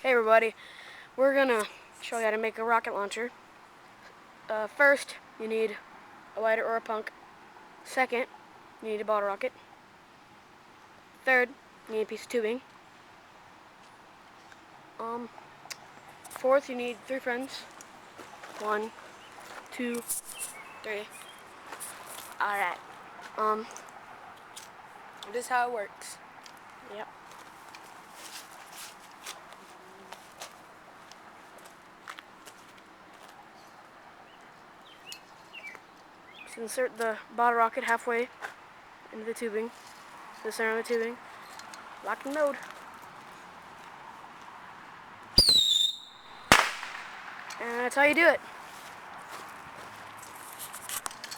Hey everybody, we're gonna show you how to make a rocket launcher. First, you need a lighter or a punk. Second, you need a bottle rocket. Third, you need a piece of tubing. Fourth, you need 3 friends. 1, 2, 3. Alright. This is how it works. Yep. Just insert the bottle rocket halfway into the tubing, to the center of the tubing. Lock and load. And that's how you do it.